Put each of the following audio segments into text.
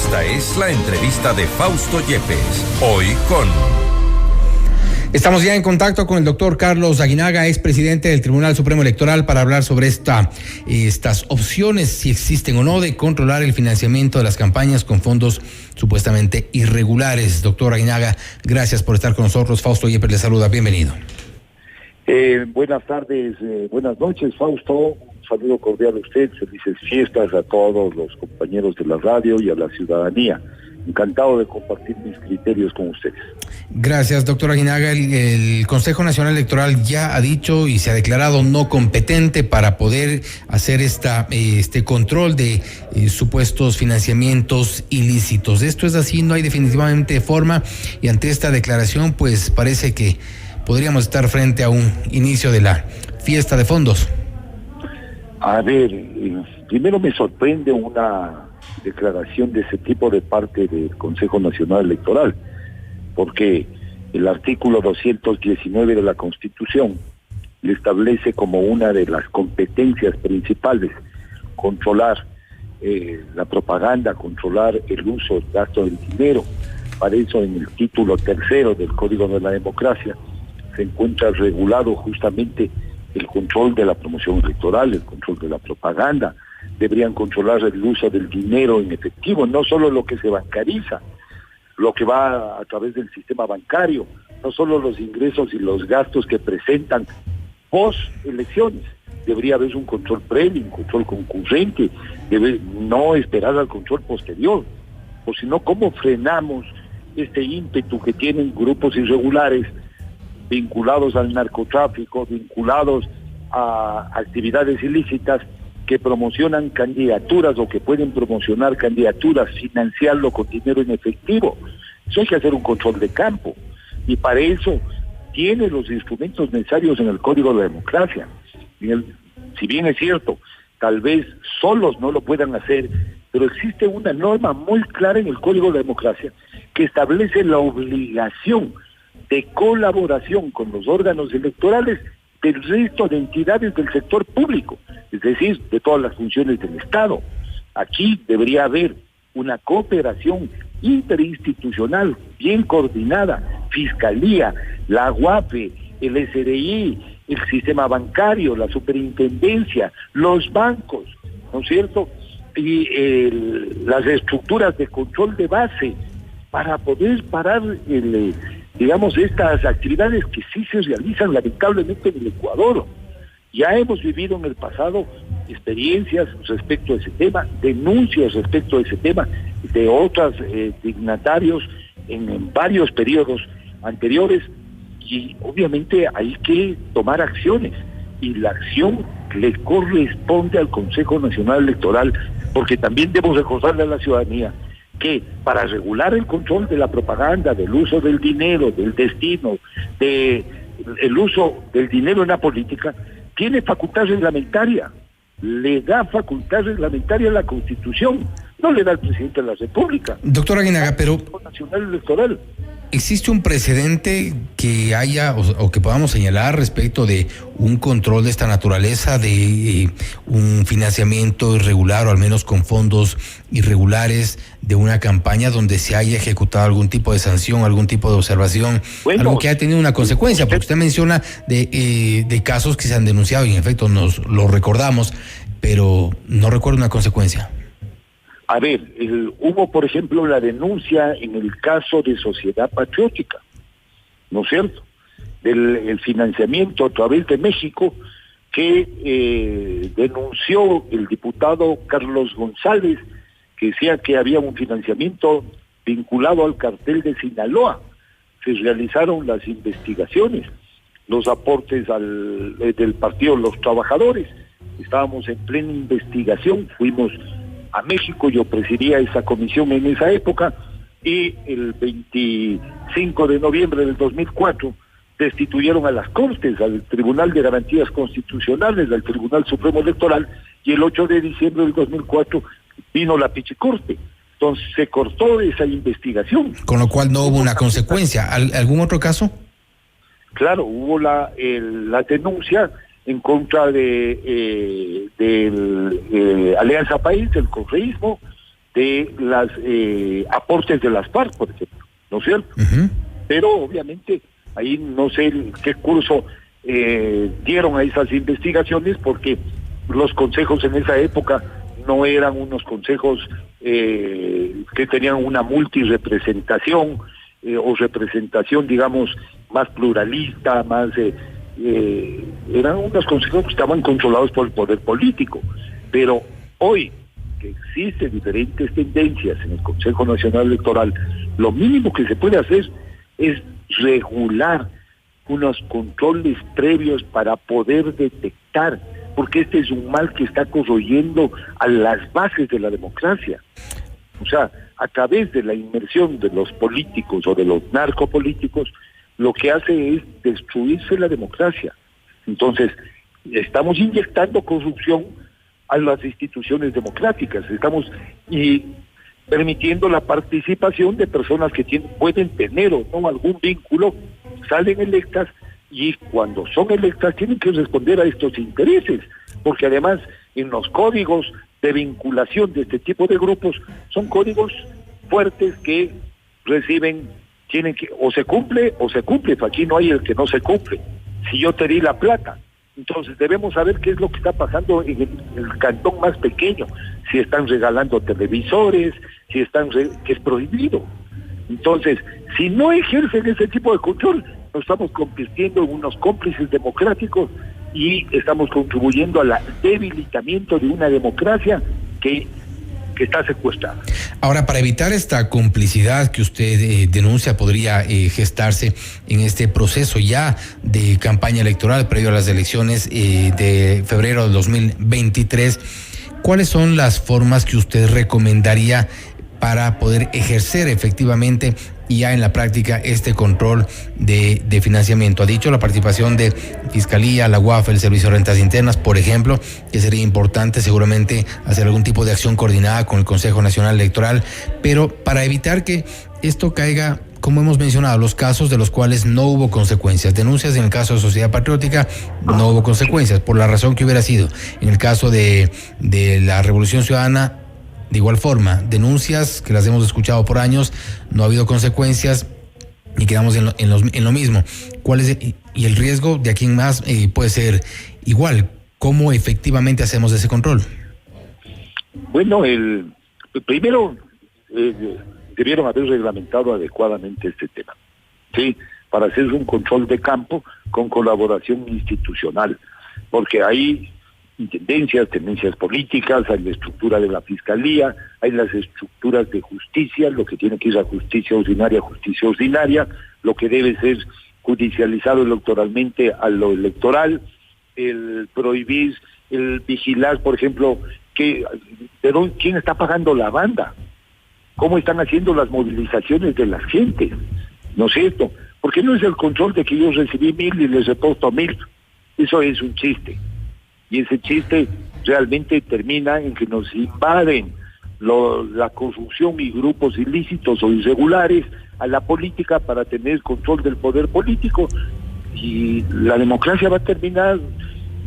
Esta es la entrevista de Fausto Yepes, hoy con... Estamos ya en contacto con el doctor Carlos Aguinaga, expresidente del Tribunal Supremo Electoral, para hablar sobre estas opciones, si existen o no, de controlar el financiamiento de las campañas con fondos supuestamente irregulares. Doctor Aguinaga, gracias por estar con nosotros. Fausto Yepes le saluda, bienvenido. Buenas tardes, buenas noches, Fausto. Un saludo cordial a usted, felices fiestas a todos los compañeros de la radio y a la ciudadanía. Encantado de compartir mis criterios con ustedes. Gracias, doctor Aguinaga. El Consejo Nacional Electoral ya ha dicho y se ha declarado no competente para poder hacer este control de supuestos financiamientos ilícitos. Esto es así, no hay definitivamente forma, y ante esta declaración pues parece que podríamos estar frente a un inicio de la fiesta de fondos. A ver, primero me sorprende una declaración de ese tipo de parte del Consejo Nacional Electoral, porque el artículo 219 de la Constitución le establece como una de las competencias principales controlar la propaganda, controlar el uso, el gasto del dinero. Para eso, en el título 3 del Código de la Democracia se encuentra regulado justamente el control de la promoción electoral, el control de la propaganda. Deberían controlar el uso del dinero en efectivo, no solo lo que se bancariza, lo que va a través del sistema bancario, no solo los ingresos y los gastos que presentan post elecciones. Debería haber un control previo, un control concurrente, no esperar al control posterior, o si no, ¿cómo frenamos este ímpetu que tienen grupos irregulares vinculados al narcotráfico, vinculados a actividades ilícitas, que promocionan candidaturas o que pueden promocionar candidaturas, financiarlo con dinero en efectivo? Eso hay que hacer un control de campo, y para eso tiene los instrumentos necesarios en el Código de la Democracia. Si bien es cierto, tal vez solos no lo puedan hacer, pero existe una norma muy clara en el Código de la Democracia que establece la obligación de colaboración con los órganos electorales del resto de entidades del sector público, es decir, de todas las funciones del Estado. Aquí debería haber una cooperación interinstitucional bien coordinada: Fiscalía, la UAPE, el SRI, el sistema bancario, la superintendencia, los bancos, ¿no es cierto? Y las estructuras de control de base, para poder parar estas actividades que sí se realizan lamentablemente en el Ecuador. Ya hemos vivido en el pasado experiencias respecto a ese tema, denuncias respecto a ese tema de otros dignatarios en varios periodos anteriores, y obviamente hay que tomar acciones, y la acción le corresponde al Consejo Nacional Electoral, porque también debemos recordarle a la ciudadanía que para regular el control de la propaganda, del uso del dinero, del destino, el uso del dinero en la política, tiene facultad reglamentaria. Le da facultad reglamentaria a la Constitución, no le da al presidente de la República. Doctor Aguinaga, pero Nacional Electoral. ¿existe un precedente que haya o que podamos señalar respecto de un control de esta naturaleza, de un financiamiento irregular o al menos con fondos irregulares de una campaña donde se haya ejecutado algún tipo de sanción, algún tipo de observación, algo que haya tenido una consecuencia? Porque usted menciona de casos que se han denunciado y en efecto nos lo recordamos, pero no recuerdo una consecuencia. A ver, hubo, por ejemplo, la denuncia en el caso de Sociedad Patriótica, ¿no es cierto?, del financiamiento a través de México, que denunció el diputado Carlos González, que decía que había un financiamiento vinculado al cartel de Sinaloa. Se realizaron las investigaciones, los aportes del Partido de los Trabajadores. Estábamos en plena investigación, fuimos a México, yo presidía esa comisión en esa época, y el 25 de noviembre del 2004 destituyeron a las Cortes, al Tribunal de Garantías Constitucionales, al Tribunal Supremo Electoral, y el 8 de diciembre del 2004 vino la Pichicorte. Entonces se cortó esa investigación. Con lo cual no hubo una consecuencia. ¿Algún otro caso? Claro, hubo la denuncia en contra de Alianza País, del correísmo, de las aportes de las FARC, por ejemplo, ¿no es cierto? Pero obviamente ahí no sé qué curso dieron a esas investigaciones, porque los consejos en esa época no eran unos consejos que tenían una multirepresentación o representación, digamos, más pluralista, más eran unos consejos que estaban controlados por el poder político. Pero hoy que existen diferentes tendencias en el Consejo Nacional Electoral, lo mínimo que se puede hacer es regular unos controles previos para poder detectar, porque este es un mal que está corroyendo a las bases de la democracia. O sea, a través de la inmersión de los políticos o de los narcopolíticos, lo que hace es destruirse la democracia. Entonces, estamos inyectando corrupción a las instituciones democráticas, estamos permitiendo la participación de personas que pueden tener o no algún vínculo, salen electas, y cuando son electas tienen que responder a estos intereses, porque además en los códigos de vinculación de este tipo de grupos son códigos fuertes que tienen que, o se cumple, aquí no hay el que no se cumple. Si yo te di la plata, entonces debemos saber qué es lo que está pasando en el cantón más pequeño, si están regalando televisores, que es prohibido. Entonces, si no ejercen ese tipo de control, nos estamos convirtiendo en unos cómplices democráticos y estamos contribuyendo al debilitamiento de una democracia que está secuestrada. Ahora, para evitar esta complicidad que usted denuncia podría gestarse en este proceso ya de campaña electoral previo a las elecciones de febrero de 2023, ¿cuáles son las formas que usted recomendaría para poder ejercer efectivamente y ya en la práctica este control de financiamiento? Ha dicho la participación de Fiscalía, la UAF, el Servicio de Rentas Internas, por ejemplo, que sería importante seguramente hacer algún tipo de acción coordinada con el Consejo Nacional Electoral, pero para evitar que esto caiga, como hemos mencionado, los casos de los cuales no hubo consecuencias. Denuncias en el caso de Sociedad Patriótica, no hubo consecuencias, por la razón que hubiera sido. En el caso de la Revolución Ciudadana, de igual forma, denuncias que las hemos escuchado por años, no ha habido consecuencias y quedamos en lo mismo. ¿Cuál es y el riesgo de aquí en más puede ser igual? ¿Cómo efectivamente hacemos ese control? Bueno, primero debieron haber reglamentado adecuadamente este tema, sí, para hacer un control de campo con colaboración institucional, porque hay tendencias políticas, hay la estructura de la Fiscalía, hay las estructuras de justicia, lo que tiene que ir a justicia ordinaria, lo que debe ser judicializado electoralmente a lo electoral, el prohibir, el vigilar, por ejemplo, quién está pagando la banda, cómo están haciendo las movilizaciones de las gentes, ¿no es cierto? Porque no es el control de que yo recibí 1,000 y les reporto 1,000, eso es un chiste. Y ese chiste realmente termina en que nos invaden la corrupción y grupos ilícitos o irregulares a la política para tener control del poder político, y la democracia va a terminar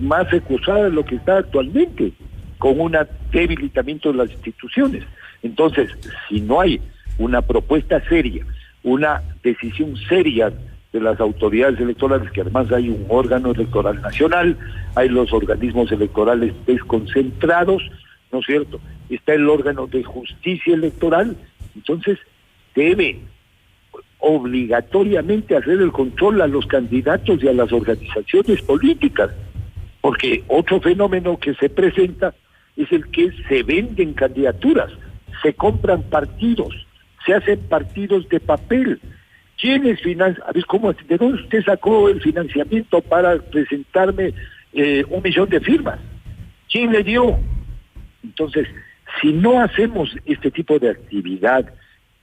más secuestrada de lo que está actualmente, con un debilitamiento de las instituciones. Entonces, si no hay una propuesta seria, una decisión seria de las autoridades electorales, que además hay un órgano electoral nacional, hay los organismos electorales desconcentrados, ¿no es cierto? Está el órgano de justicia electoral, entonces debe obligatoriamente hacer el control a los candidatos y a las organizaciones políticas, porque otro fenómeno que se presenta es el que se venden candidaturas, se compran partidos, se hacen partidos de papel. ¿Quiénes financian? A ver, ¿de dónde usted sacó el financiamiento para presentarme 1,000,000 de firmas? ¿Quién le dio? Entonces, si no hacemos este tipo de actividad,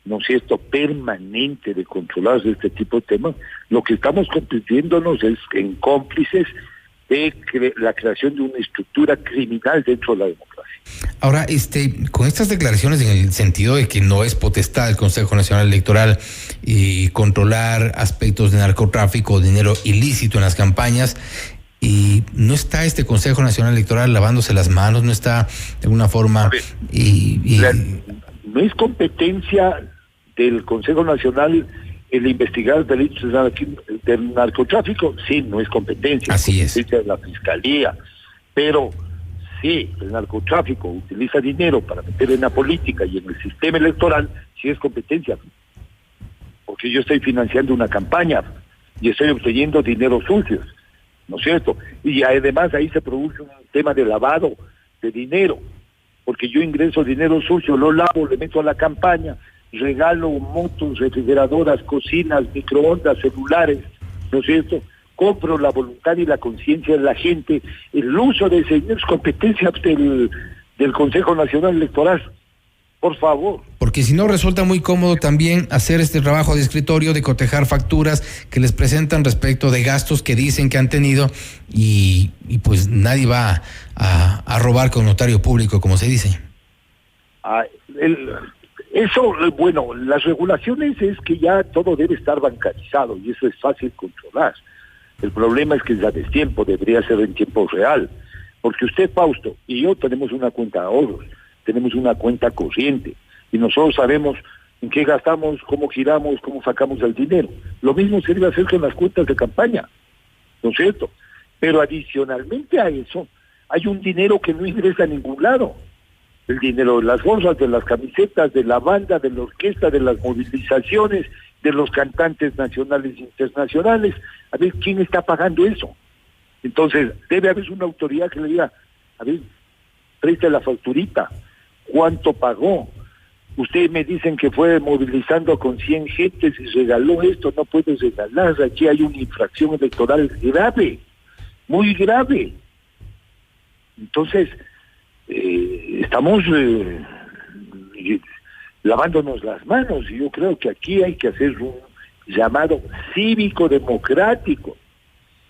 ¿no es cierto?, permanente de controlar este tipo de temas, lo que estamos convirtiéndonos es en cómplices de la creación de una estructura criminal dentro de la democracia. Ahora, con estas declaraciones en el sentido de que no es potestad del Consejo Nacional Electoral controlar aspectos de narcotráfico o dinero ilícito en las campañas, y no está este Consejo Nacional Electoral lavándose las manos, no está de alguna forma no es competencia del Consejo Nacional el investigar delitos del narcotráfico, sí, no es competencia, así es competencia de la Fiscalía, pero sí, el narcotráfico utiliza dinero para meter en la política y en el sistema electoral, sí es competencia, porque yo estoy financiando una campaña y estoy obteniendo dinero sucios, ¿no es cierto? Y además ahí se produce un tema de lavado de dinero, porque yo ingreso dinero sucio, lo lavo, le meto a la campaña, regalo motos, refrigeradoras, cocinas, microondas, celulares, ¿no es cierto? Compro la voluntad y la conciencia de la gente. El uso de ese dinero es competencia del Consejo Nacional Electoral. Por favor. Porque si no resulta muy cómodo también hacer este trabajo de escritorio, de cotejar facturas que les presentan respecto de gastos que dicen que han tenido y pues nadie va a robar con notario público, como se dice. Eso, bueno, las regulaciones es que ya todo debe estar bancarizado y eso es fácil controlar. El problema es que ya de tiempo, debería ser en tiempo real. Porque usted, Fausto, y yo tenemos una cuenta de ahorros, tenemos una cuenta corriente y nosotros sabemos en qué gastamos, cómo giramos, cómo sacamos el dinero. Lo mismo se debe hacer con las cuentas de campaña, ¿no es cierto? Pero adicionalmente a eso, hay un dinero que no ingresa a ningún lado. El dinero de las bolsas, de las camisetas, de la banda, de la orquesta, de las movilizaciones, de los cantantes nacionales e internacionales. A ver, ¿quién está pagando eso? Entonces, debe haber una autoridad que le diga, a ver, preste la facturita, ¿cuánto pagó? Ustedes me dicen que fue movilizando con 100 gentes y regaló esto, no puede regalar, aquí hay una infracción electoral grave, muy grave. Entonces, estamos lavándonos las manos y yo creo que aquí hay que hacer un llamado cívico-democrático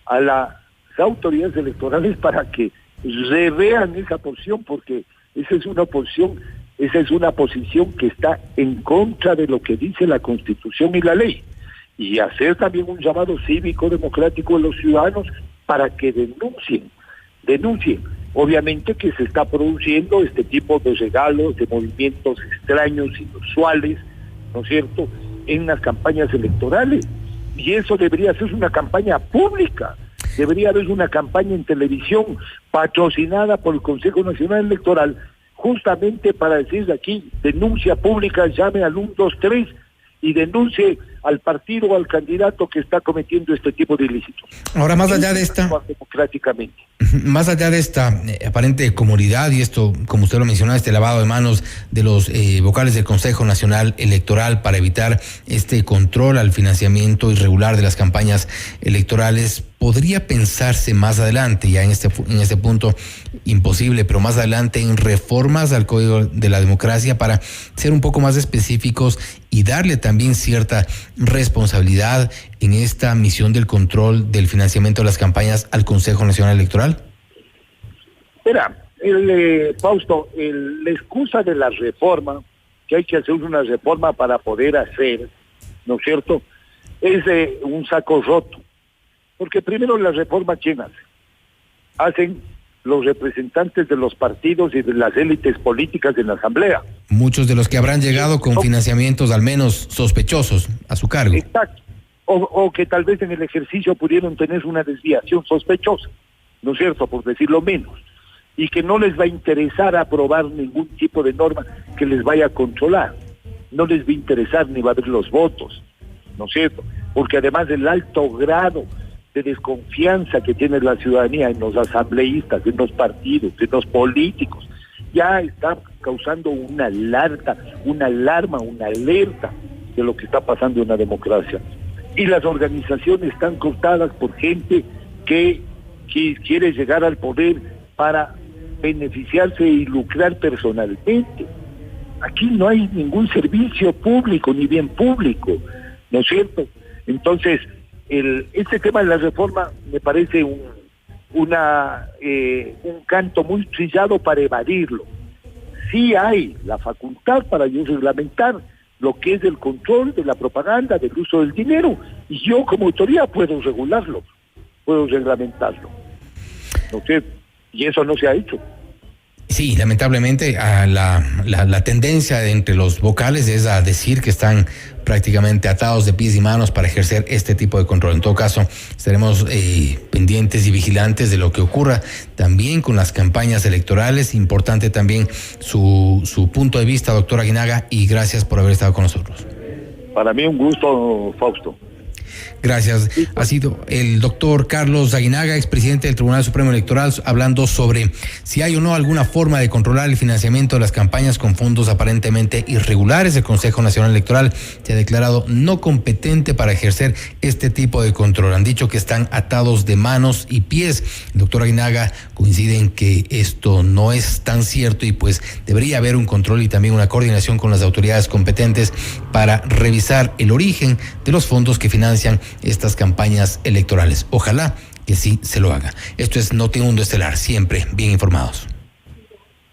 a las autoridades electorales para que revean esa posición, porque esa es una posición que está en contra de lo que dice la Constitución y la ley, y hacer también un llamado cívico-democrático a los ciudadanos para que denuncien. Obviamente que se está produciendo este tipo de regalos, de movimientos extraños, inusuales, ¿no es cierto?, en las campañas electorales. Y eso debería ser una campaña pública, debería haber una campaña en televisión patrocinada por el Consejo Nacional Electoral, justamente para decir aquí, denuncia pública, llame al 123 y denuncie al partido o al candidato que está cometiendo este tipo de ilícitos. Ahora, más allá de esta, democráticamente. Más allá de esta aparente comodidad y esto, como usted lo mencionaba, este lavado de manos de los vocales del Consejo Nacional Electoral para evitar este control al financiamiento irregular de las campañas electorales, ¿podría pensarse más adelante, ya en este punto imposible, pero más adelante, en reformas al Código de la Democracia para ser un poco más específicos y darle también cierta responsabilidad en esta misión del control del financiamiento de las campañas al Consejo Nacional Electoral? Mira, Fausto, la excusa de la reforma, que hay que hacer una reforma para poder hacer, ¿no es cierto?, es un saco roto. Porque primero la reforma, ¿quién hace? Hacen los representantes de los partidos y de las élites políticas en la Asamblea. Muchos de los que habrán llegado con financiamientos al menos sospechosos a su cargo. Exacto. O que tal vez en el ejercicio pudieron tener una desviación sospechosa, ¿no es cierto?, por decirlo menos. Y que no les va a interesar aprobar ningún tipo de norma que les vaya a controlar. No les va a interesar ni va a haber los votos, ¿no es cierto? Porque además del alto grado de desconfianza que tiene la ciudadanía en los asambleístas, en los partidos, en los políticos, ya está causando una alerta, una alerta de lo que está pasando en la democracia. Y las organizaciones están cortadas por gente que quiere llegar al poder para beneficiarse y lucrar personalmente. Aquí no hay ningún servicio público ni bien público, ¿no es cierto? Entonces, este tema de la reforma me parece un canto muy trillado para evadirlo. Sí hay la facultad para yo reglamentar lo que es el control de la propaganda, del uso del dinero, y yo como autoridad puedo regularlo, puedo reglamentarlo, ¿no es cierto? Y eso no se ha hecho. Sí, lamentablemente la tendencia entre los vocales es a decir que están prácticamente atados de pies y manos para ejercer este tipo de control. En todo caso, estaremos pendientes y vigilantes de lo que ocurra también con las campañas electorales. Importante también su punto de vista, doctor Aguinaga, y gracias por haber estado con nosotros. Para mí un gusto, Fausto. Gracias. Ha sido el doctor Carlos Aguinaga, expresidente del Tribunal Supremo Electoral, hablando sobre si hay o no alguna forma de controlar el financiamiento de las campañas con fondos aparentemente irregulares. El Consejo Nacional Electoral se ha declarado no competente para ejercer este tipo de control. Han dicho que están atados de manos y pies. El doctor Aguinaga coincide en que esto no es tan cierto y pues debería haber un control y también una coordinación con las autoridades competentes para revisar el origen de los fondos que financian estas campañas electorales. Ojalá que sí se lo haga. Esto es Notimundo Estelar, siempre bien informados.